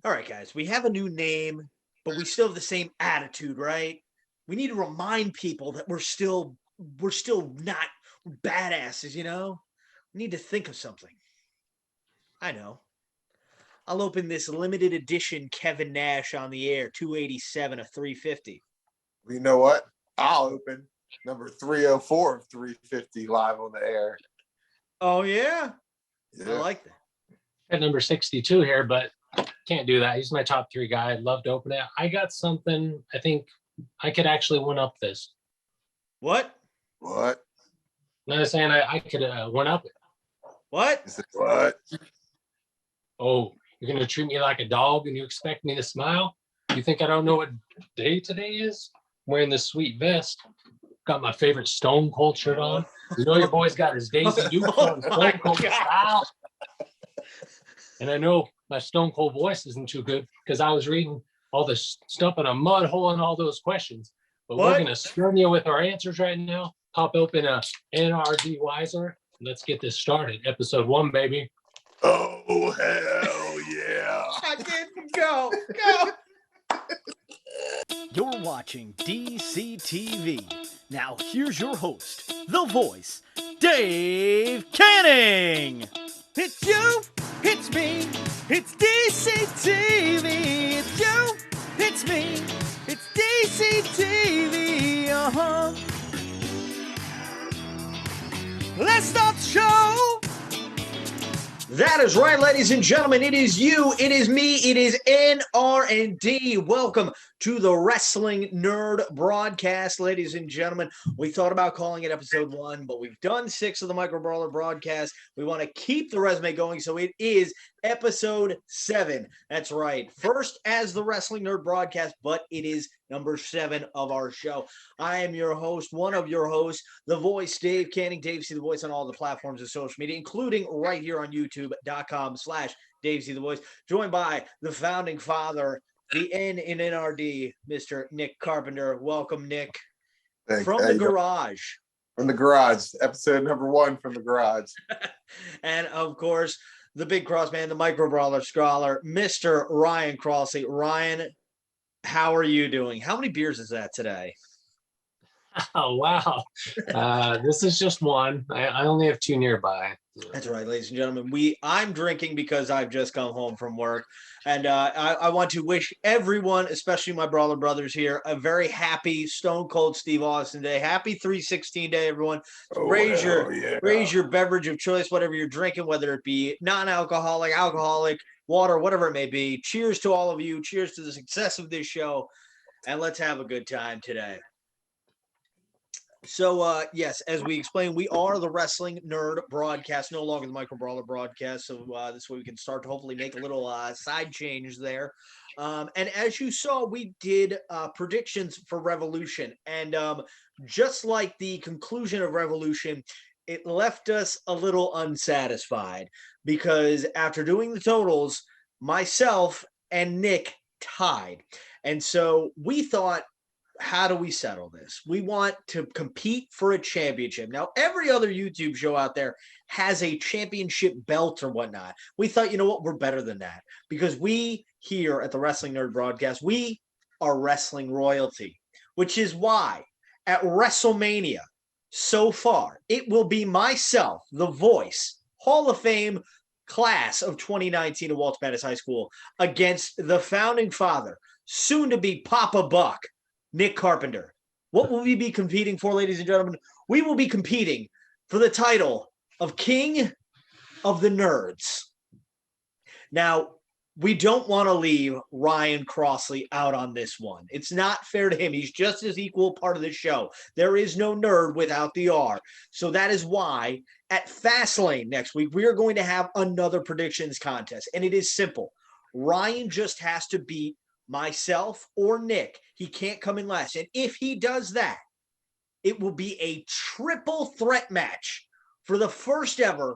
All right, guys, we have a new name, but we still have the same attitude, right? We need to remind people that we're still not badasses, you know? We need to think of something. I know. I'll open this limited edition Kevin Nash on the air, 287 of 350. Well, you know what? I'll open number 304 of 350 live on the air. Oh, yeah? Yeah. I like that. At number 62 here, but can't do that. He's my top three guy. I'd love to open it. I got something. I think I could actually one up this. What? What? I'm not saying I could one up it. What? Is it what? Oh, you're going to treat me like a dog and you expect me to smile? You think I don't know what day today is? I'm wearing this sweet vest. Got my favorite Stone Cold shirt on. You know your boy's got his Daisy Dukes on Stone Cold style. And I know my Stone Cold voice isn't too good because I was reading all this stuff in a mud hole and all those questions. But we're going to stun you with our answers right now. Pop open a N.R.D. Wiser. Let's get this started. Episode 1, baby. Oh, hell yeah. I didn't go. Go. You're watching DaveCTV. Now here's your host, the voice, Dave Canning. It's you, it's me, it's DaveCTV. It's you, it's me, it's DaveCTV. Let's start the show. That is right, ladies and gentlemen. It is you, it is me, it is N.R.D. Welcome to the Wrestling Nerd broadcast, ladies and gentlemen. We thought about calling it episode 1, but we've done 6 of the Micro Brawler broadcast. We want to keep the resume going, so it is episode 7. That's right. First as the Wrestling Nerd broadcast, but it is number 7 of our show. I am your host, one of your hosts, the voice, Dave Canning. DaveCTheVoice on all the platforms of social media, including right here on YouTube.com/DaveCTheVoice. Joined by the founding father, the N in NRD, Mr. Nick Carpenter. Welcome, Nick. From the garage. From the garage. Episode number 1 from the garage. And, of course, the big cross man, the Micro Brawler scholar, Mr. Ryan Crossley. Ryan, how are you doing? How many beers is that today? Oh, wow. This is just one. I only have 2 nearby. That's right, ladies and gentlemen. I'm drinking because I've just come home from work. And I want to wish everyone, especially my Brawler brothers here, a very happy Stone Cold Steve Austin Day. Happy 316 Day, everyone. Raise your beverage of choice, whatever you're drinking, whether it be non-alcoholic, alcoholic, water, whatever it may be. Cheers to all of you. Cheers to the success of this show. And let's have a good time today. So, yes, as we explained, we are the Wrestling Nerd broadcast, no longer the Micro Brawler broadcast. So this way we can start to hopefully make a little side change there. And as you saw, we did predictions for Revolution. And just like the conclusion of Revolution, it left us a little unsatisfied because after doing the totals, myself and Nick tied. And so we thought, how do we settle this? We want to compete for a championship. Now, every other YouTube show out there has a championship belt or whatnot. We thought, you know what? We're better than that because we here at the Wrestling Nerd broadcast, we are wrestling royalty, which is why at Wrestlemania so far, it will be myself, the voice, Hall of Fame class of 2019 of Walter Pettis High School against the founding father, soon to be Papa Buck, Nick Carpenter. What will we be competing for, ladies and gentlemen? We will be competing for the title of King of the Nerds. Now, we don't want to leave Ryan Crossley out on this one. It's not fair to him. He's just as equal part of the show. There is no nerd without the R. So that is why at Fastlane next week, we are going to have another predictions contest. And it is simple. Ryan just has to beat myself or Nick. He can't come in last. And if he does that, it will be a triple threat match for the first ever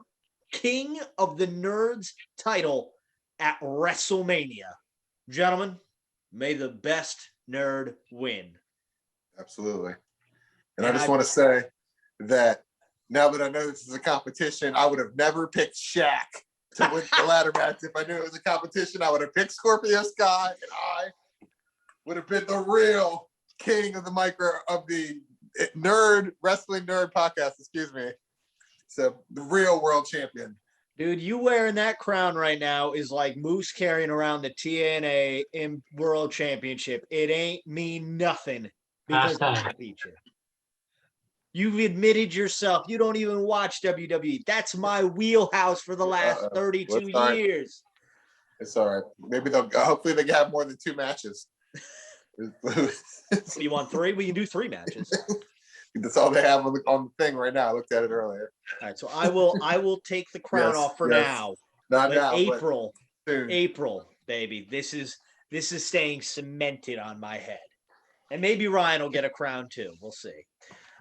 King of the Nerds title at Wrestlemania. Gentlemen, may the best nerd win. Absolutely. And I just want to say that now that I know this is a competition, I would have never picked Shaq to win the ladder match. If I knew it was a competition, I would have picked Scorpio Sky, and I would have been the real king of the Wrestling Nerd podcast. Excuse me. So the real world champion. Dude, you wearing that crown right now is like Moose carrying around the TNA in World Championship. It ain't mean nothing because I beat you. You've admitted yourself you don't even watch WWE. That's my wheelhouse for the last 32 years. It's all right. Maybe hopefully they can have more than 2 matches. You want 3? We can do 3 matches. That's all they have on the thing right now. I looked at it earlier. All right, so I will take the crown off for now. Not But now, April, but soon. April, baby. This is staying cemented on my head. And maybe Ryan will get a crown too. We'll see.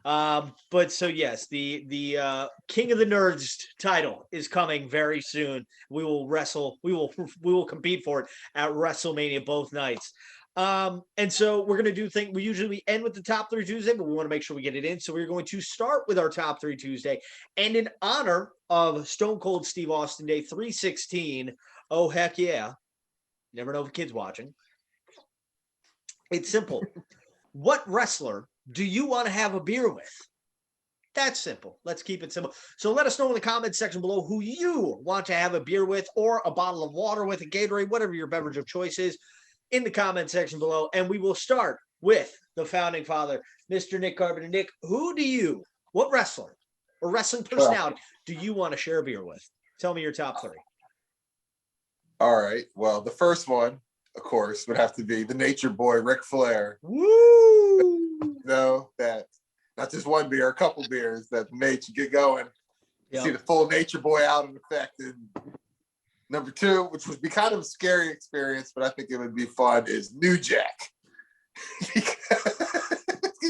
But so yes, the King of the Nerds title is coming very soon. We will compete for it at Wrestlemania both nights. And so we're going to do things. We end with the top 3 Tuesday, but we want to make sure we get it in. So we're going to start with our top 3 Tuesday. And in honor of Stone Cold Steve Austin Day 316, oh, heck yeah. Never know if a kid's watching. It's simple. What wrestler do you want to have a beer with? That's simple. Let's keep it simple. So let us know in the comments section below who you want to have a beer with, or a bottle of water with, a Gatorade, whatever your beverage of choice is, in the comment section below. And we will start with the founding father, Mr. Nick Carpenter. Nick, what wrestler or wrestling personality do you want to share a beer with? Tell me your top 3. All right. Well, the first one, of course, would have to be the Nature Boy, Ric Flair. Woo! Know that not just one beer, a couple beers that made you get going. Yep. See the full Nature Boy out in effect. And number 2, which would be kind of a scary experience, but I think it would be fun, is New Jack.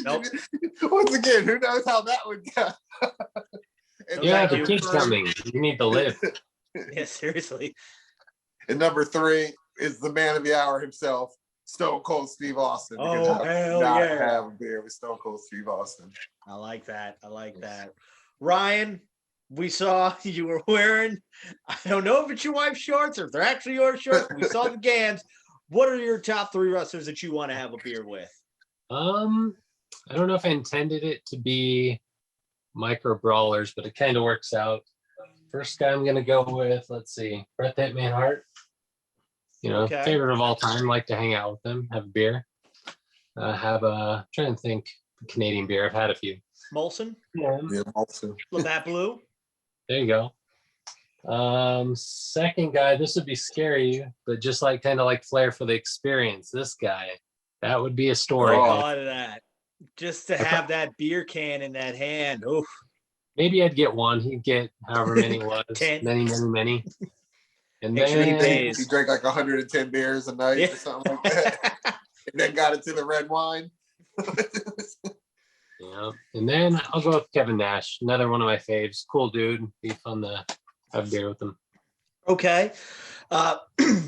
Nope. Once again, who knows how that would go? Yeah, the kid's coming. You need to live. Yeah, seriously. And number 3 is the man of the hour himself, Stone Cold Steve Austin. Oh, hell yeah. Have a beer with Stone Cold Steve Austin. I like that. Ryan, we saw you were wearing, I don't know if it's your wife's shorts or if they're actually your shorts. We saw the gams. What are your top 3 wrestlers that you want to have a beer with? I don't know if I intended it to be micro brawlers, but it kind of works out. First guy I'm gonna go with, let's see, Bret the Hitman Hart. Favorite of all time. Like to hang out with them, have a beer. Trying to think, Canadian beer. I've had a few. Molson? Yeah, Molson. Labatt Blue? There you go. Second guy, this would be scary, but just kind of like Flair for the experience. This guy, that would be a story. I thought of that. Just to have that beer can in that hand. Oof. Maybe I'd get one. He'd get however many it was. 10. Many. And Make sure he then pays. He drank like 110 beers a night or something like that. And then got into the red wine. Yeah. And then I'll go with Kevin Nash, another one of my faves. Cool dude. Be fun to have beer with him. Okay.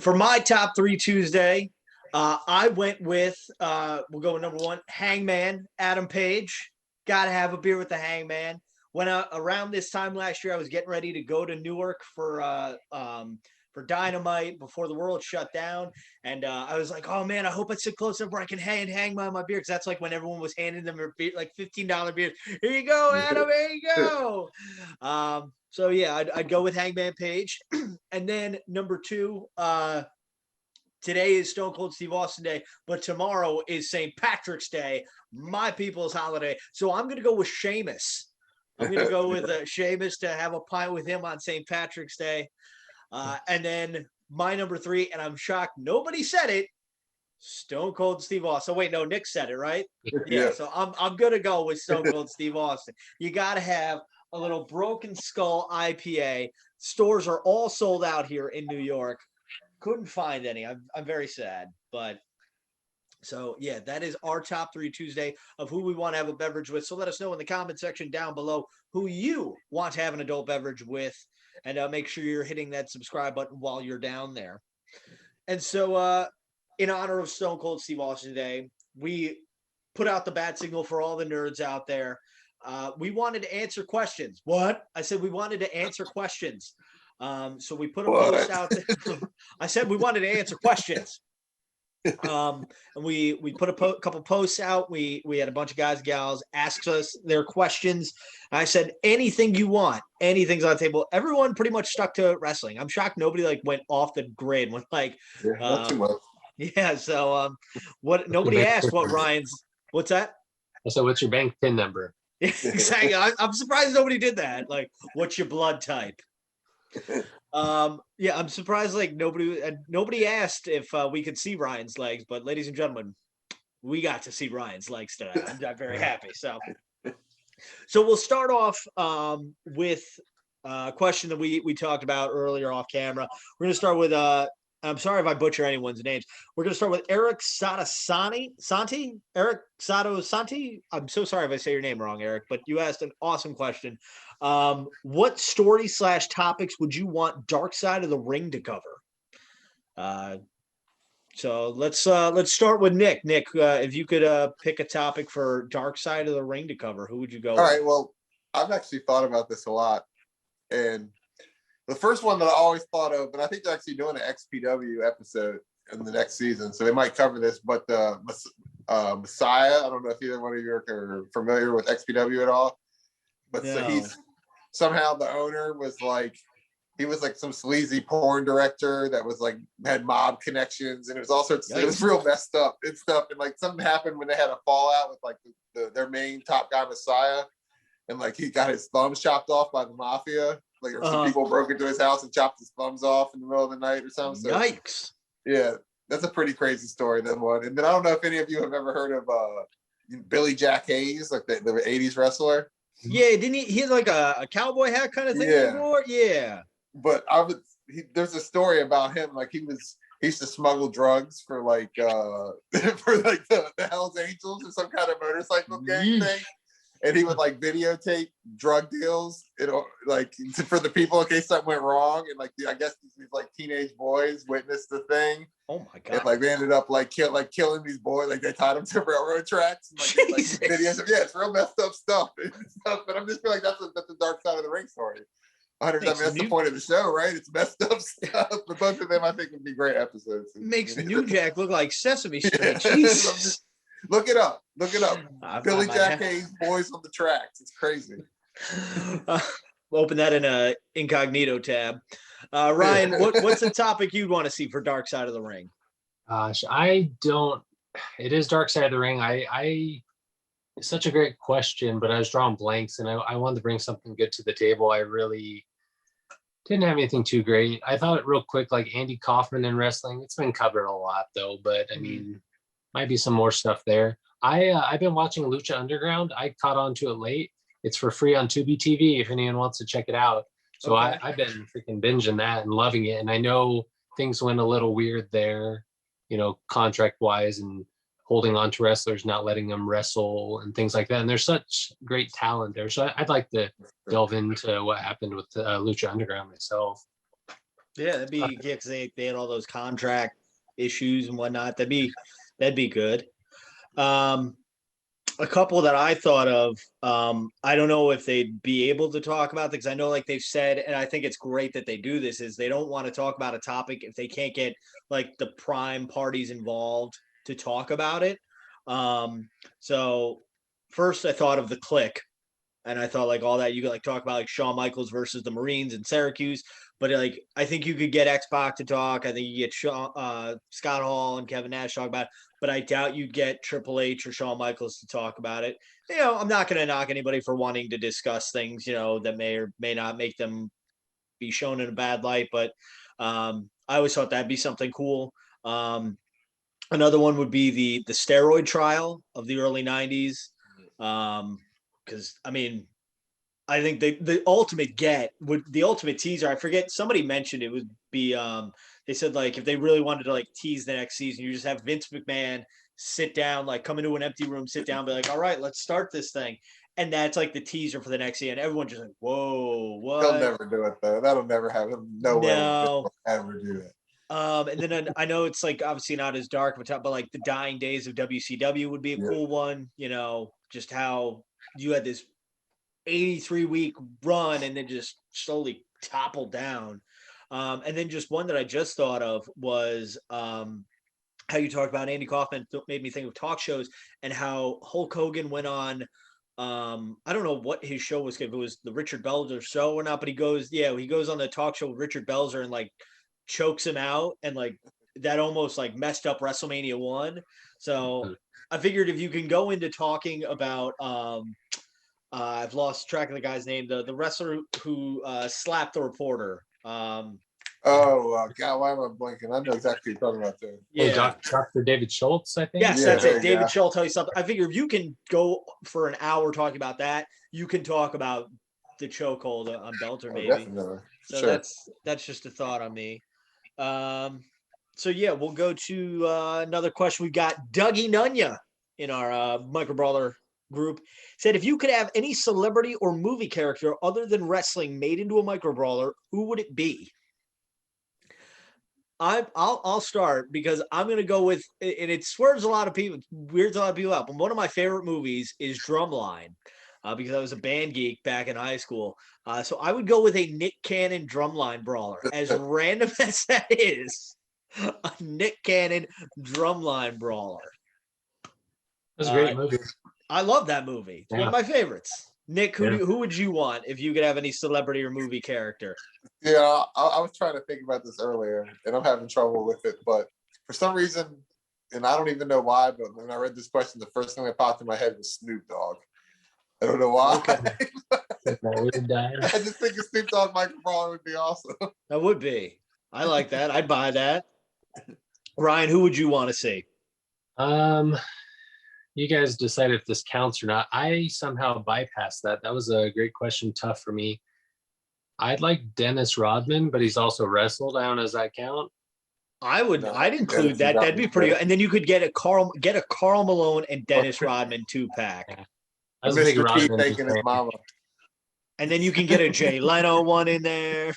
For my top 3 Tuesday, I went with, we'll go with number 1, Hangman, Adam Page. Got to have a beer with the Hangman. When around this time last year, I was getting ready to go to Newark for Dynamite before the world shut down. And I was like, oh man, I hope I sit close enough where I can hang my beer. Cause that's like when everyone was handing them their beer, like $15 beers. Here you go, Adam, here you go. So yeah, I'd go with Hangman Page. And then number 2, today is Stone Cold Steve Austin Day, but tomorrow is St. Patrick's Day, my people's holiday. So I'm going to go with Sheamus. I'm going to go with Sheamus to have a pint with him on St. Patrick's Day. And then my number 3, and I'm shocked nobody said it, Stone Cold Steve Austin. Wait, no, Nick said it, right? Yeah. So I'm going to go with Stone Cold Steve Austin. You got to have a little Broken Skull IPA. Stores are all sold out here in New York. Couldn't find any. I'm very sad, but so yeah, that is our top 3 Tuesday of who we want to have a beverage with. So let us know in the comment section down below who you want to have an adult beverage with, and make sure you're hitting that subscribe button while you're down there. And so in honor of Stone Cold Steve Austin Day, we put out the bat signal for all the nerds out there. We wanted to answer questions. What? I said we wanted to answer questions. So we put a post out there. I said we wanted to answer questions. And we put a couple posts out. We had a bunch of guys and gals ask us their questions. I said anything you want, anything's on the table. Everyone pretty much stuck to wrestling. I'm shocked nobody like went off the grid. Went like, not too much. yeah. So what? Nobody asked what Ryan's. What's that? I said, what's your bank PIN number? Exactly. I'm surprised nobody did that. Like, what's your blood type? Yeah, I'm surprised like nobody asked if we could see Ryan's legs, but ladies and gentlemen, we got to see Ryan's legs today. I'm very happy. So we'll start off with a question that we talked about earlier off camera. We're gonna start with I'm sorry if I butcher anyone's names. We're gonna start with Eric Santi. Eric Sato Santi. I'm so sorry if I say your name wrong, Eric, but you asked an awesome question. What story / topics would you want Dark Side of the Ring to cover? So let's start with Nick. Nick, if you could pick a topic for Dark Side of the Ring to cover, who would you go with? All right, well, I've actually thought about this a lot. And the first one that I always thought of, and I think they're actually doing an XPW episode in the next season, so they might cover this, but Messiah, I don't know if either one of you are familiar with XPW at all, but No. So he's somehow the owner was like, he was like some sleazy porn director that was like had mob connections, and it was all sorts of, it was real messed up and stuff. And like something happened when they had a fallout with like their main top guy Messiah, and like he got his thumbs chopped off by the mafia. Like or some people broke into his house and chopped his thumbs off in the middle of the night or something. So, yikes! Yeah, that's a pretty crazy story. That one. And then I don't know if any of you have ever heard of Billy Jack Hayes, like the 80s wrestler. Yeah, didn't he had like a cowboy hat kind of thing? Yeah. Yeah. But there's a story about him, like he used to smuggle drugs for like the Hells Angels or some kind of motorcycle gang thing, and he would like videotape drug deals, like for the people in case something went wrong, and like I guess these like teenage boys witnessed the thing. Oh my god! And like they ended up like killing these boys, like they tied them to railroad tracks. And, like videos of, yeah, it's real messed up stuff. But I'm just feeling like that's the Dark Side of the Ring story. 100%. I mean, that's the point of the show, right? It's messed up stuff. But both of them, I think, would be great episodes. Makes New Jack look like Sesame Street. Yeah. Jesus. Look it up. Billy Jack Hayes, Boys on the Tracks. It's crazy. We'll open that in a incognito tab. Ryan, what's the topic you'd want to see for Dark Side of the Ring? I don't. It is Dark Side of the Ring. It's such a great question, but I was drawing blanks, and I wanted to bring something good to the table. I really didn't have anything too great. I thought it real quick, like Andy Kaufman in wrestling. It's been covered a lot though, but I mean, might be some more stuff there. I've been watching Lucha Underground. I caught on to it late. It's for free on Tubi TV if anyone wants to check it out. So okay. I've been freaking binging that and loving it. And I know things went a little weird there, contract wise and holding on to wrestlers, not letting them wrestle and things like that. And there's such great talent there. So I'd like to delve into what happened with Lucha Underground myself. Yeah, that'd be because they had all those contract issues and whatnot. That'd be good. A couple that I thought of, I don't know if they'd be able to talk about because I know like they've said, and I think it's great that they do this, is they don't want to talk about a topic if they can't get like the prime parties involved to talk about it. So first I thought of the Click, and I thought like all that you could like talk about like Shawn Michaels versus the Marines in Syracuse, but like I think you could get X-Pac to talk. I think you get Scott Hall and Kevin Nash talk about it, but I doubt you'd get Triple H or Shawn Michaels to talk about it. I'm not going to knock anybody for wanting to discuss things, that may or may not make them be shown in a bad light, but I always thought that'd be something cool. Another one would be the steroid trial of the early 90s. Because I mean, I think the ultimate teaser, I forget, somebody mentioned it would be they said like if they really wanted to like tease the next season, you just have Vince McMahon sit down, like come into an empty room, sit down, be like, all right, let's start this thing. And that's like the teaser for the next season. Everyone's just like, whoa, what? They'll never do it though. That'll never happen. No way they'll ever do it. And then I know it's like obviously not as dark, but like the dying days of WCW would be a cool one. Just how you had this 83-week run and then just slowly toppled down. And then just one that I just thought of was how you talked about Andy Kaufman made me think of talk shows and how Hulk Hogan went on. I don't know what his show was, if it was the Richard Belzer show or not, but he goes on the talk show with Richard Belzer and like chokes him out, and like that almost like messed up WrestleMania 1. So I figured if you can go into talking about I've lost track of the guy's name, the wrestler who slapped the reporter. Oh God, why am I blanking? I know exactly what you're talking about too. Yeah, Dr. David Schultz, I think. yes, Yeah, that's there it. you David go. Schultz tell you something. I figure if you can go for an hour talking about that, you can talk about the chokehold on Belter, Oh, maybe. definitely. So Sure. that's just a thought on me. So yeah, we'll go to another question. We've got Dougie Nunya in our Micro Brawler group. Said, if you could have any celebrity or movie character other than wrestling made into a Micro Brawler, who would it be? I'll start because I'm gonna go with, and it swerves a lot of people, weirds a lot of people out. But one of my favorite movies is Drumline, because I was a band geek back in high school. So I would go with a Nick Cannon Drumline Brawler. As random as that is, a Nick Cannon Drumline Brawler. That's a great movie. I love that movie. It's one of my favorites. Nick, who would you want if you could have any celebrity or movie character? Yeah, I was trying to think about this earlier, and I'm having trouble with it. But for some reason, and I don't even know why, but when I read this question, the first thing that popped in my head was Snoop Dogg. I don't know why. Okay. I just think a Snoop Dogg Micro Brawler would be awesome. That would be. I like that. I'd buy that. Ryan, who would you want to see? You guys decide if this counts or not. I somehow bypassed that. That was a great question. Tough for me. I'd like Dennis Rodman, but he's also wrestled. I don't know, does that count? I'd include that. That'd be pretty good. And then you could get a Carl Malone and Dennis Rodman 2-pack. Yeah. I was a big Mr. T Rodman taking his fan. mama. And then you can get a Jay Leno one in there.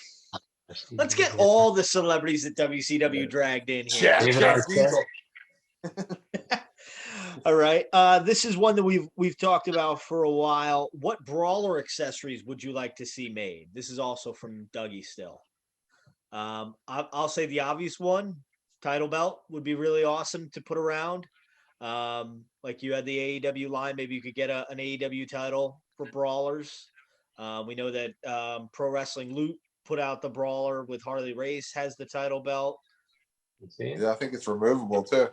Let's get all the celebrities that WCW dragged in here. David Arquette. All right. This is one that we've talked about for a while. What brawler accessories would you like to see made? This is also from Dougie still. I'll say the obvious one. Title belt would be really awesome to put around. Like you had the AEW line, maybe you could get an AEW title for brawlers. We know that Pro Wrestling Loot put out the brawler with Harley Race, has the title belt. Yeah, I think it's removable too.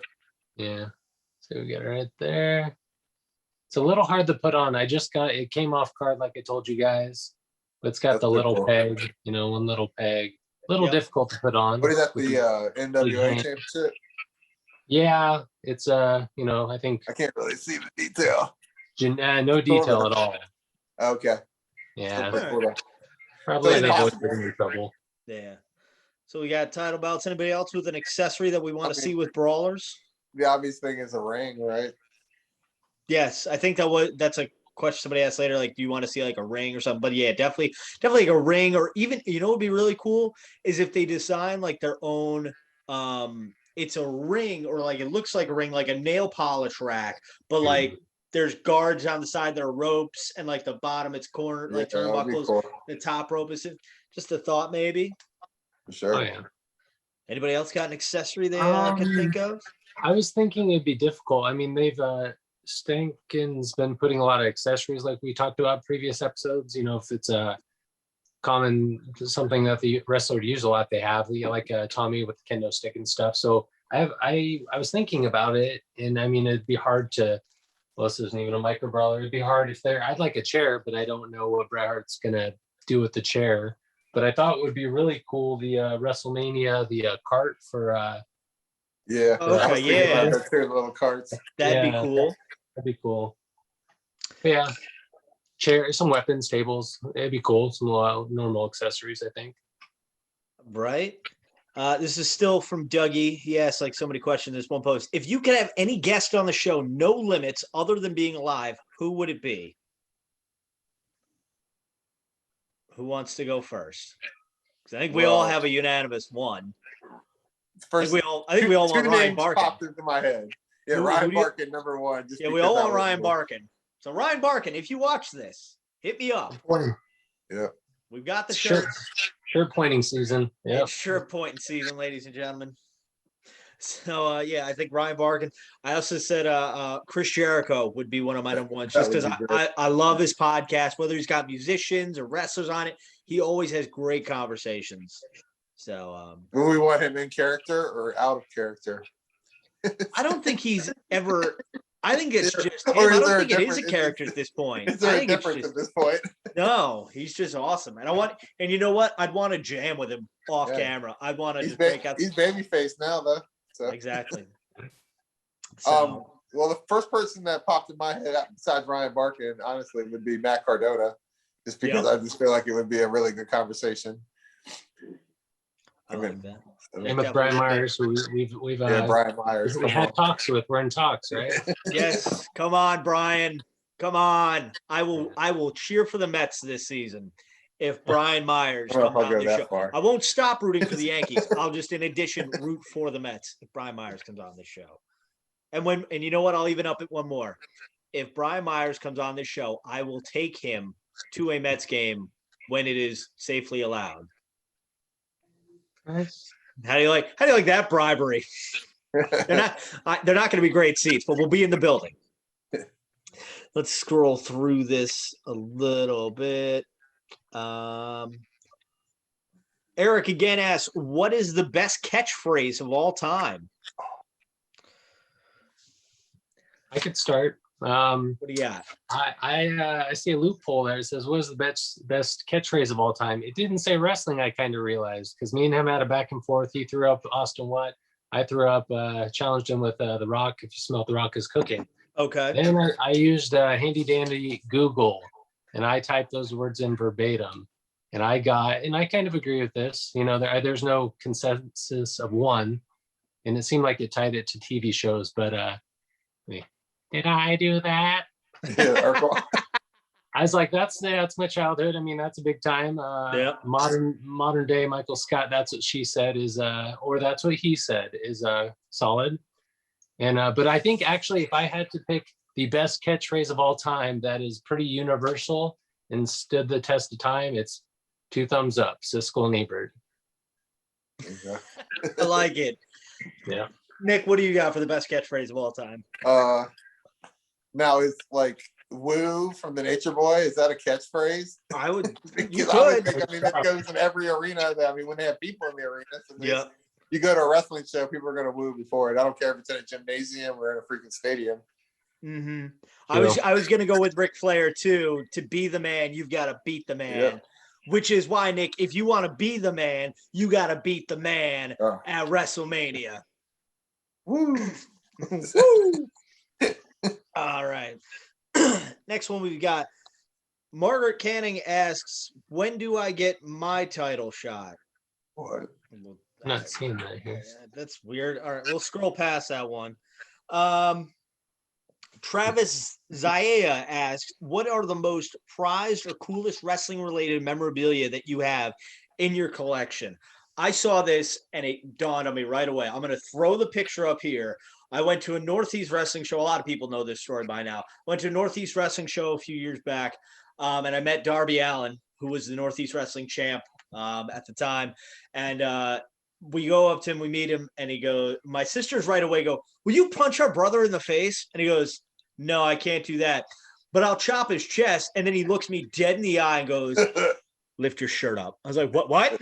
Yeah. So we got it right there. It's a little hard to put on. It came off card like I told you guys. But it's got That's the little cool. peg, one little peg. Little difficult to put on. What is that, the NWA championship? Yeah, it's I think I can't really see the detail. no detail at all. Okay. Yeah. Right. Probably So avoid getting in trouble. Yeah. So we got title belts. Anybody else with an accessory that we want to see with brawlers? The obvious thing is a ring, right? Yes, I think that's a question somebody asked later. Like, do you want to see like a ring or something? But yeah, definitely like a ring, or even what would be really cool is if they design like their own. It's a ring, or like it looks like a ring, like a nail polish rack, but like there's guards on the side. There are ropes, and like the bottom, it's corner like turnbuckles. Cool. The top rope is just a thought, maybe. For sure. Oh yeah. Anybody else got an accessory they can think of? I was thinking it'd be difficult. I mean, they've Stankin's been putting a lot of accessories like we talked about previous episodes. If it's a common something that the wrestler would use a lot, they have like Tommy with the kendo stick and stuff. So I was thinking about it, and I mean it'd be hard to. Well, this isn't even a Micro Brawler. It'd be hard if I'd like a chair, but I don't know what Bret Hart's gonna do with the chair. But I thought it would be really cool the WrestleMania cart for. Yeah. Okay. Yeah. Little carts. That'd be cool. That'd be cool. But yeah. Chair, some weapons, tables. It'd be cool. Some normal accessories, I think. Right. This is still from Dougie. He asked like so many questions in this one post. If you could have any guest on the show, no limits, other than being alive, who would it be? Who wants to go first? Because I think we all have a unanimous one. First, I think we all want Ryan Barkin. Popped into my head. Yeah, Ryan Barkin, number one. Yeah, we all want Ryan Barkin. So Ryan Barkin, if you watch this, hit me up. 20. Yeah. We've got the shirts. Shirt pointing season. Yeah. It's shirt pointing season, ladies and gentlemen. So yeah, I think Ryan Barkin. I also said Chris Jericho would be one of my number ones, just That would because be great. I love his podcast. Whether he's got musicians or wrestlers on it, he always has great conversations. So Do we want him in character or out of character? I don't think he's ever. I think it's just him. Or I is don't there a think it is a difference- character at this point. Is there I a think it's difference just at this point? no. He's just awesome, and you know what? I'd want to jam with him off Yeah. camera. I'd want to He's just break out. he's babyface now though. So Exactly. So, well, the first person that popped in my head besides Ryan Barkin, honestly, would be Matt Cardona, just because I just feel like it would be a really good conversation. I like that. And with Brian Myers, who we've Brian Myers. we had talks with. We're in talks, right? Yes, come on, Brian. Come on. I will cheer for the Mets this season if Brian Myers I don't know comes if I'll on go the that show. far. I won't stop rooting for the Yankees. I'll just, in addition, root for the Mets if Brian Myers comes on this show. And you know what? I'll even up it one more. If Brian Myers comes on this show, I will take him to a Mets game when it is safely allowed. How do you like that bribery? They're not going to be great seats, but we'll be in the building. Let's scroll through this a little bit. Eric again asks, what is the best catchphrase of all time? I could start. What do you got? I see a loophole there. It says, what is the best catchphrase of all time? It didn't say wrestling, I kind of realized, because me and him had a back and forth. He threw up Austin Watt. I threw up, challenged him with The Rock, if you smell The Rock is cooking. Okay. Then I used handy dandy Google, and I typed those words in verbatim. And I kind of agree with this. You know, there's no consensus of one. And it seemed like it tied it to TV shows, but did I do that? I was like, that's my childhood. I mean, that's a big time. Yeah. Modern day Michael Scott, that's what she said is, or that's what he said is solid. And but I think actually, if I had to pick the best catchphrase of all time, that is pretty universal and stood the test of time, it's 2 thumbs up, Siskel and Ebert. I like it. Yeah. Nick, what do you got for the best catchphrase of all time? Now it's like "woo" from the Nature Boy. Is that a catchphrase? I would. You Because I would could. think, that goes in every arena. When they have people in the arena. So Yeah. You go to a wrestling show, people are going to woo before it. I don't care if it's in a gymnasium or in a freaking stadium. Mm-hmm. I was going to go with Ric Flair too. To be the man, you've got to beat the man. Yeah. Which is why, Nick, if you want to be the man, you got to beat the man at WrestleMania. Woo! Woo! All right. Next one we've got. Margaret Canning asks, when do I get my title shot? What? I'm not seeing that here. That's weird. All right, we'll scroll past that one. Travis Zaya asks, what are the most prized or coolest wrestling related memorabilia that you have in your collection? I saw this and it dawned on me right away. I'm going to throw the picture up here. I went to a Northeast Wrestling show. A lot of people know this story by now. Went to a Northeast Wrestling show a few years back, and I met Darby Allin, who was the Northeast Wrestling champ at the time. And we go up to him, we meet him, and he goes, my sisters right away go, will you punch our brother in the face? And he goes, no, I can't do that, but I'll chop his chest. And then he looks me dead in the eye and goes, lift your shirt up. I was like, what?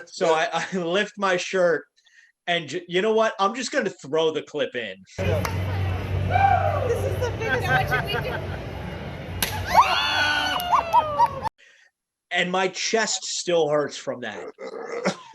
So I lift my shirt, and you know what? I'm just going to throw the clip in. This is the biggest. And my chest still hurts from that.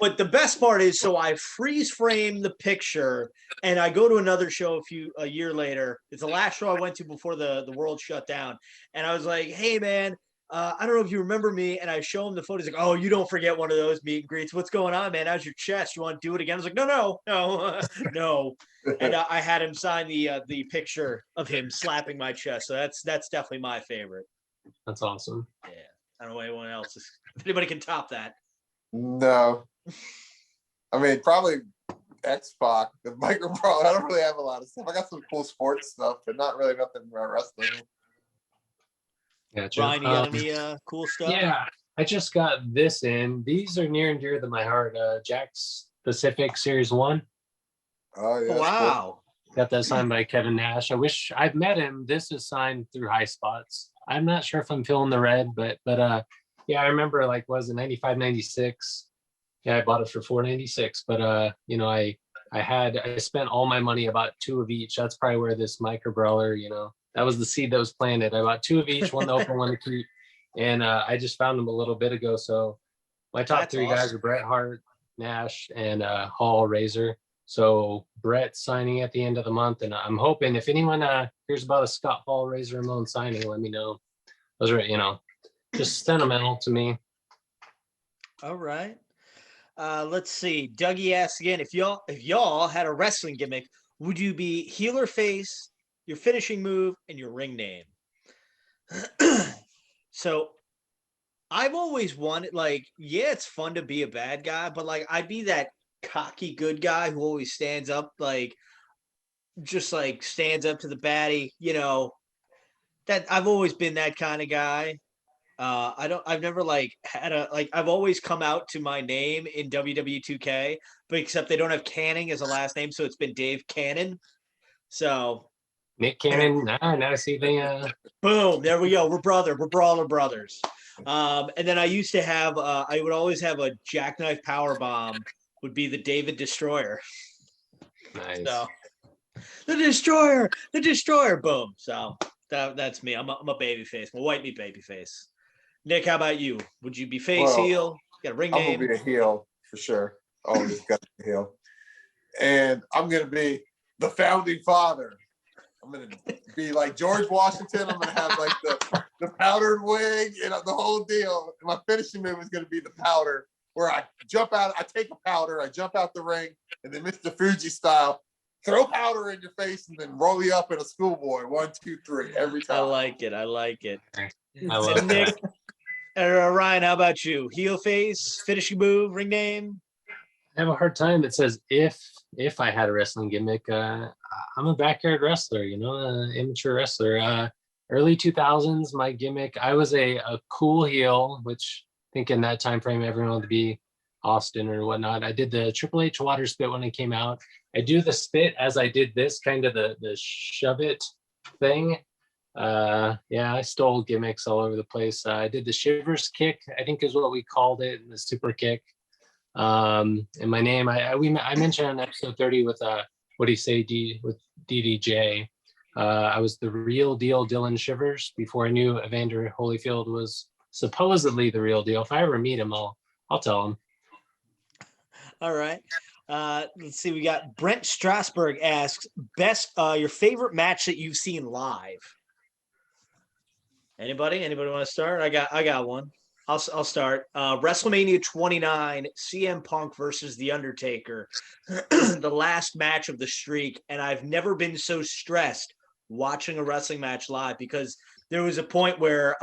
But the best part is, so I freeze frame the picture, and I go to another show a year later. It's the last show I went to before the world shut down. And I was like, hey, man, I don't know if you remember me. And I show him the photos. Like, oh, you don't forget one of those meet and greets. What's going on, man? How's your chest? You want to do it again? I was like, no. No. And I had him sign the picture of him slapping my chest. So that's definitely my favorite. That's awesome. Yeah. I don't know anyone else if anybody can top that. No. I mean, probably X-Pac, the Micro Brawler. I don't really have a lot of stuff. I got some cool sports stuff, but not really nothing about wrestling. Gotcha. Brian, you got any cool stuff? Yeah, I just got this in. These are near and dear to my heart. Jack's Pacific Series 1. Oh yeah. Wow. Got that signed by Kevin Nash. I wish I've met him. This is signed through High Spots. I'm not sure if I'm feeling the red, but yeah, I remember like was it 95, 96. Yeah, I bought it for $4.96. But you know, I spent all my money, about 2 of each. That's probably where this micro brawler, you know, that was the seed that was planted. I bought 2 of each, one to open, one to keep. And I just found them a little bit ago. So my top That's 3 guys awesome. are Bret Hart, Nash, and Hall Razor. So Brett's signing at the end of the month, and I'm hoping if anyone hears about a Scott Hall Razor Ramon signing, let me know. Those are, you know, just sentimental to me. All right. Let's see. Dougie asks again, if y'all had a wrestling gimmick, would you be heel or face, your finishing move, and your ring name? So I've always wanted, like, yeah, it's fun to be a bad guy, but like I'd be that cocky good guy who always stands up, like just like stands up to the baddie, you know. That I've always been that kind of guy. I've never like had a, like, I've always come out to my name in WWE 2K, but except they don't have Canning as a last name, so it's been Dave Cannon. So Nick Cannon, now I see the boom, there we go. We're Brawler brothers. And then I used to have, I would always have a jackknife power bomb. Would be the David Destroyer. nice. So the Destroyer, boom. So that's me. I'm a baby face. I'm a white meat baby face. Nick, how about you? Would you be face, Well, heel? Got a ring I'm name? gonna be a heel for sure. Always got to be a heel. And I'm gonna be the founding father. I'm gonna be like George Washington. I'm gonna have like the powdered wig, you know, the whole deal. And my finishing move is gonna be the powder, where I jump out, I take a powder, I jump out the ring, and then Mr. Fuji style, throw powder in your face and then roll you up in a schoolboy. 1, 2, 3 every time. I like it. I like it. I love Nick, that. Ryan, how about you? Heel, face, finishing move, ring name? I have a hard time. It says if I had a wrestling gimmick, I'm a backyard wrestler, you know, amateur wrestler. Early 2000s, my gimmick, I was a cool heel, which I think in that time frame everyone wanted to be Austin or whatnot. I did the Triple H water spit when it came out. I do the spit as I did this, kind of the shove it thing. Yeah, I stole gimmicks all over the place. I did the shivers kick, I think is what we called it, and the super kick. And my name, I mentioned on episode 30 with what do you say, with DDJ. I was the real deal Dylan Shivers before I knew Evander Holyfield was supposedly the real deal. If I ever meet him, I'll tell him. All right. Let's see. We got Brent Strasberg asks, best your favorite match that you've seen live. Anybody want to start? I got one. I'll start. WrestleMania 29, CM Punk versus The Undertaker, the last match of the streak, and I've never been so stressed watching a wrestling match live, because there was a point where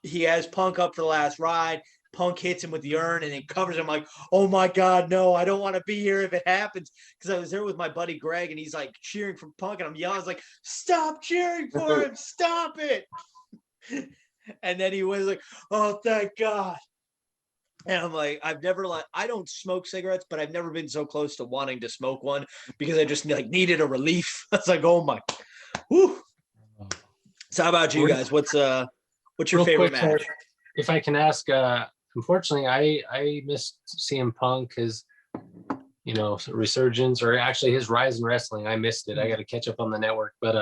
he has Punk up for the last ride. Punk hits him with the urn and then covers him, like, oh my God, no, I don't want to be here if it happens. Because I was there with my buddy Greg and he's like cheering for Punk and I'm yelling, I was like, stop cheering for him, stop it. And then he was like, oh, thank God. And I'm like, I don't smoke cigarettes, but I've never been so close to wanting to smoke one, because I just like needed a relief. I was like, oh my, whew. So how about you guys? What's your Real favorite quick, match? if I can ask, unfortunately, I missed CM Punk, his, you know, resurgence, or actually his rise in wrestling. I missed it. I got to catch up on the network, but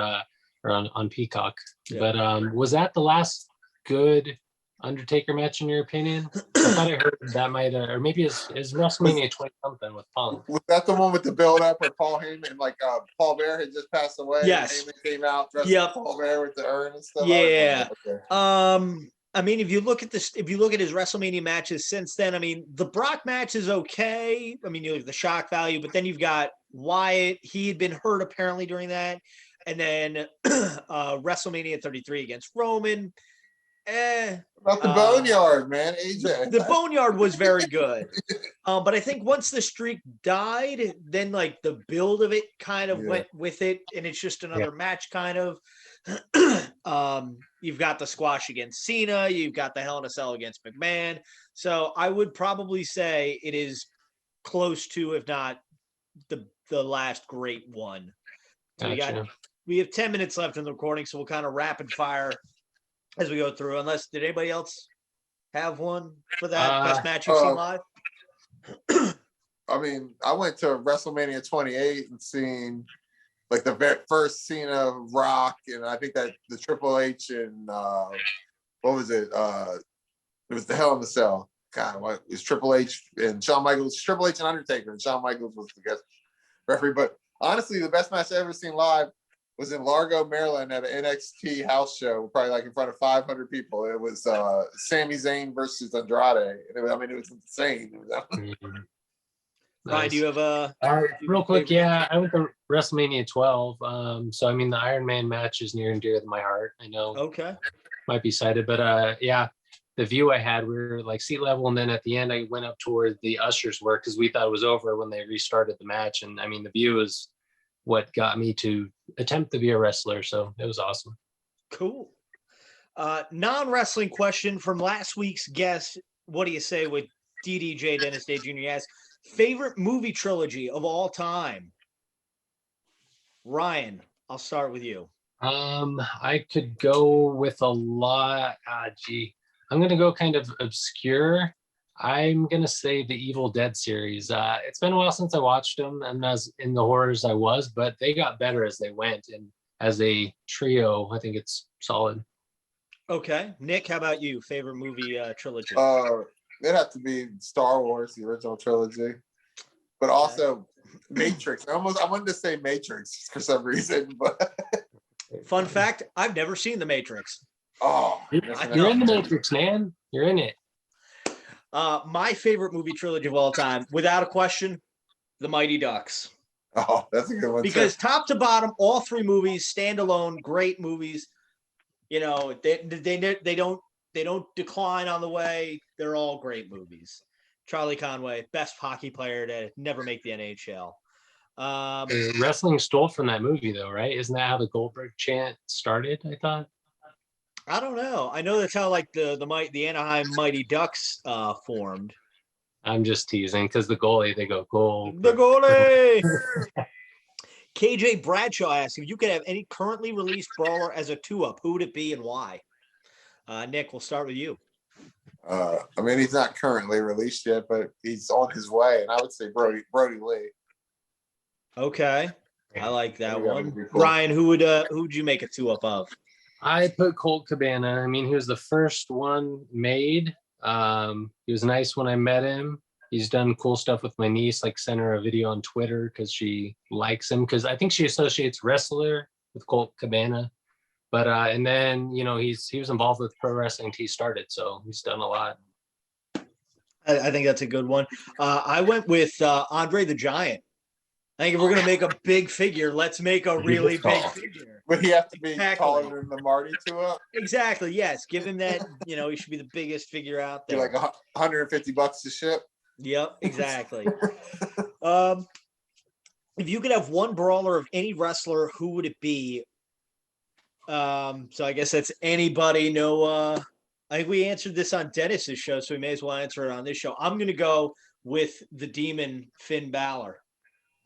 or on Peacock. Yeah. But was that the last good Undertaker match in your opinion? I thought I heard that might, or maybe is WrestleMania 20 something with Punk. Was that the one with the build up where Paul Heyman, like Paul Bear had just passed away? Yes. And Heyman came out dressed Yep. as Paul Bear with the urn and stuff. Yeah. Okay. I mean, if you look at this, if you look at his WrestleMania matches since then, I mean, the Brock match is okay. I mean, you look at the shock value, but then you've got Wyatt. He had been hurt apparently during that. And then WrestleMania 33 against Roman. About the Boneyard, man, AJ. The Boneyard was very good. But I think once the streak died, then like the build of it kind of went with it, and it's just another match kind of. You've got the squash against Cena, you've got the Hell in a Cell against McMahon. So I would probably say it is close to, if not the last great one. So Gotcha. we have 10 minutes left in the recording, so we'll kind of rapid fire as we go through. Unless, did anybody else have one for that best match you've seen live? I mean, I went to WrestleMania 28 and seen like the very first Cena Rock, and I think that the Triple H and what was it? It was the Hell in the Cell. God, what it was Triple H and Shawn Michaels, Triple H and Undertaker, and Shawn Michaels was the guest referee. But honestly, the best match I've ever seen live was in Largo, Maryland at an NXT house show, probably like in front of 500 people. It was Sami Zayn versus Andrade. And it was insane. Ryan, do you have a real quick? Yeah, I went to WrestleMania 12. So I mean, the Iron Man match is near and dear to my heart. I know. Okay. Might be cited, but yeah, the view I had, we were like seat level, and then at the end, I went up toward the ushers work because we thought it was over when they restarted the match. And I mean, the view is what got me to attempt to be a wrestler. So it was awesome. Cool. Non-wrestling question from last week's guest. What do you say with DDJ Dennis Day Jr. asks, favorite movie trilogy of all time? Ryan, I'll start with you. I could go with a lot. I'm going to go kind of obscure. I'm going to say the Evil Dead series. It's been a while since I watched them and as in the horrors I was, but they got better as they went. And as a trio, I think it's solid. Okay. Nick, how about you? Favorite movie trilogy? It'd have to be Star Wars, the original trilogy. But also Matrix. I wanted to say Matrix for some reason, but fun fact, I've never seen The Matrix. Oh, you're in the Matrix, man. You're in it. My favorite movie trilogy of all time, without a question, The Mighty Ducks. Oh, that's a good one. Because top to bottom, all three movies, standalone, great movies. You know, they don't decline on the way. They're all great movies. Charlie Conway, best hockey player to never make the NHL. Wrestling stole from that movie, though, right? Isn't that how the Goldberg chant started? I thought. I don't know. I know that's how like the Anaheim Mighty Ducks formed. I'm just teasing because the goalie, they go goal. The goalie. KJ Bradshaw asks, if you could have any currently released brawler as a 2-up, who would it be and why? Nick, we'll start with you. I mean, he's not currently released yet, but he's on his way, and I would say Brody Lee. Okay, I like that one. Cool. Ryan, who would you make a 2-up of? I put Colt Cabana. I mean, he was the first one made. He was nice when I met him. He's done cool stuff with my niece, like sent her a video on Twitter because she likes him. Because I think she associates wrestler with Colt Cabana. But and then he was involved with pro wrestling until he started, so he's done a lot. I think that's a good one. I went with Andre the Giant. I think if we're gonna make a big figure, let's make a really big figure. Would he have to be taller than the Marty 2-up? Exactly. Yes. Given that he should be the biggest figure out there. Like $150 to ship. Yep. Exactly. If you could have one brawler of any wrestler, who would it be? So I guess that's anybody. No, I think we answered this on Dennis's show, so we may as well answer it on this show. I'm gonna go with the Demon Finn Balor.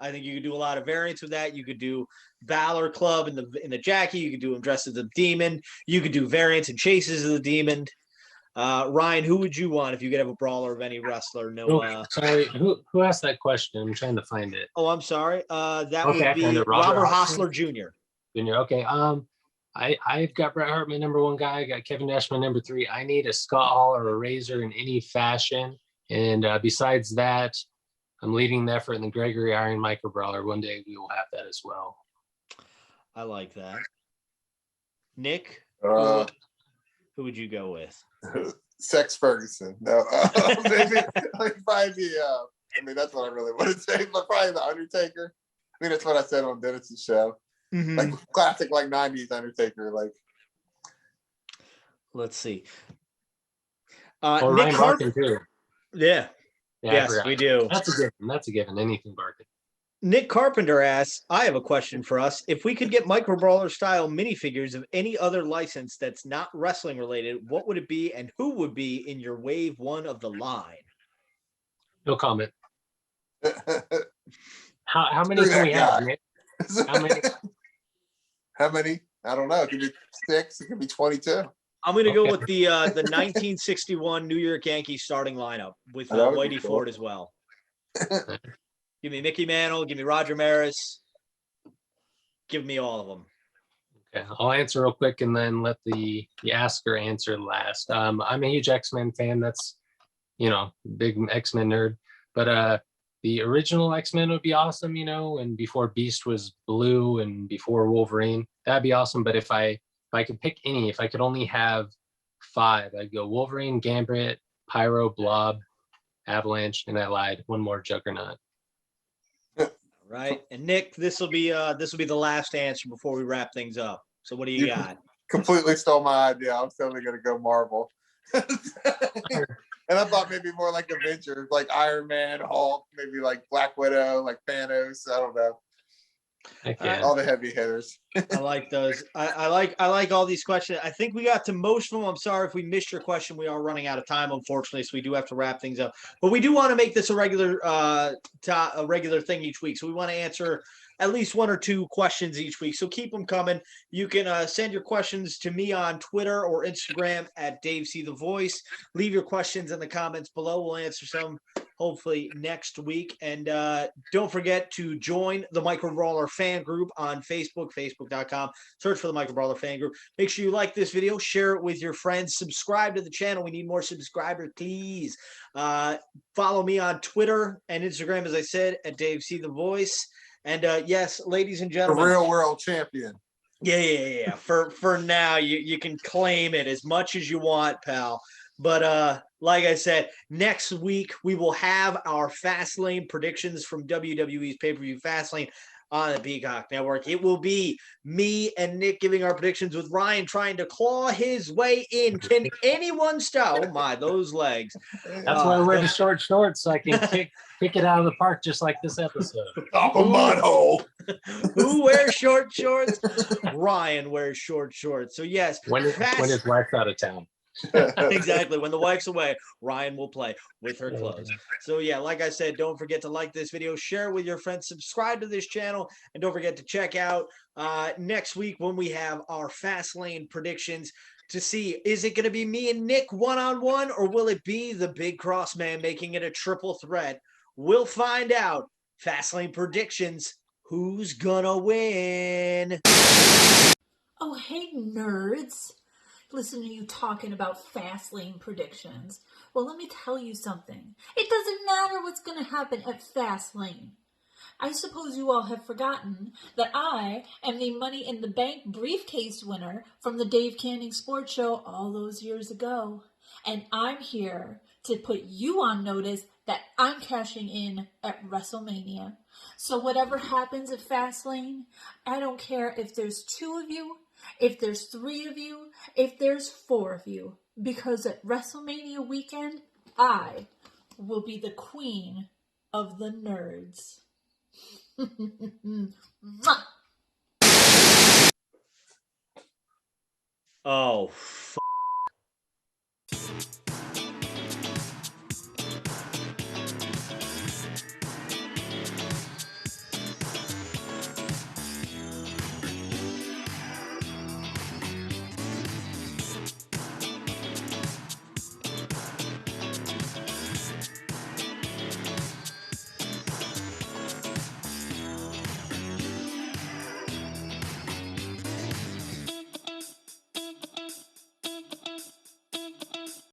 I think you could do a lot of variants of that. You could do Balor Club in the Jackie. You could do him dressed as the Demon. You could do variants and chases of the Demon. Ryan, who would you want if you could have a brawler of any wrestler? No, sorry, who asked that question? I'm trying to find it. Oh, I'm sorry. That would be Robert Hostler Jr. Okay. I've got Bret Hart, my number one guy. I got Kevin Nash, my number 3. I need a Scott Hall or a Razor in any fashion. And besides that, I'm leading the effort in the Gregory Iron Micro Brawler. One day we will have that as well. I like that. Nick, who would you go with? Sex Ferguson. No, maybe probably that's what I really want to say, but probably the Undertaker. I mean, that's what I said on Dennis's show. Mm-hmm. Like classic, like 90s Undertaker. Like, Let's see. Oh, Nick Ryan Barkin too. Yeah. Yeah, I Yes, forgot. we do. That's a given. That's a given. Anything Barkin. Nick Carpenter asks, I have a question for us. If we could get Micro Brawler style minifigures of any other license that's not wrestling related, what would it be and who would be in your wave one of the line? No comment. How many can we have, Nick? How many? How many? I don't know. It could be 6. It could be 22. I'm going to go with the 1961 New York Yankees starting lineup with Whitey Ford as well. Give me Mickey Mantle. Give me Roger Maris. Give me all of them. Okay, I'll answer real quick and then let the asker answer last. I'm a huge X-Men fan. That's, big X-Men nerd. But the original X-Men would be awesome, and before Beast was blue and before Wolverine, that'd be awesome. But if I could pick any, if I could only have 5, I'd go Wolverine, Gambit, Pyro, Blob, Avalanche, and I lied. One more, Juggernaut. Right. And Nick, this will be the last answer before we wrap things up. So what do you got? Completely stole my idea. I was totally gonna go Marvel. And I thought maybe more like Avengers, like Iron Man, Hulk, maybe like Black Widow, like Thanos. I don't know. All the heavy hitters. I like those. I like all these questions. I think we got to most of them. I'm sorry if we missed your question. We are running out of time, unfortunately, so we do have to wrap things up. But we do want to make this a regular thing each week. So we want to answer at least 1 or 2 questions each week. So keep them coming. You can send your questions to me on Twitter or Instagram at DaveCTheVoice. Leave your questions in the comments below. We'll answer some hopefully next week. And don't forget to join the Micro Brawler fan group on Facebook, facebook.com. Search for the Micro Brawler fan group. Make sure you like this video, share it with your friends, subscribe to the channel. We need more subscribers, please. Follow me on Twitter and Instagram, as I said, at DaveCTheVoice. And yes, ladies and gentlemen, the real world champion. Yeah. For now, you can claim it as much as you want, pal. But like I said, next week we will have our Fastlane predictions from WWE's pay-per-view Fastlane on the Peacock Network. It will be me and Nick giving our predictions with Ryan trying to claw his way in. Can anyone stop? Oh my, those legs. That's why I wear the short shorts, so I can kick it out of the park just like this episode. Off a mud hole. Who wears short shorts? Ryan wears short shorts. So yes, when his wife's out of town. Exactly. When the wife's away, Ryan will play with her clothes. So yeah, like I said, don't forget to like this video, share with your friends, subscribe to this channel, and don't forget to check out next week when we have our Fastlane predictions to see, is it going to be me and Nick one-on-one, or will it be the Big Cross Man making it a triple threat? We'll find out. Fastlane predictions. Who's gonna win? Oh, hey, nerds. Listen to you talking about Fastlane predictions. Well, let me tell you something. It doesn't matter what's going to happen at Fastlane. I suppose you all have forgotten that I am the Money in the Bank briefcase winner from the Dave Canning Sports Show all those years ago. And I'm here to put you on notice that I'm cashing in at Wrestlemania. So whatever happens at Fastlane, I don't care if there's 2 of you, if there's 3 of you, if there's 4 of you, because at WrestleMania weekend, I will be the queen of the nerds. Oh.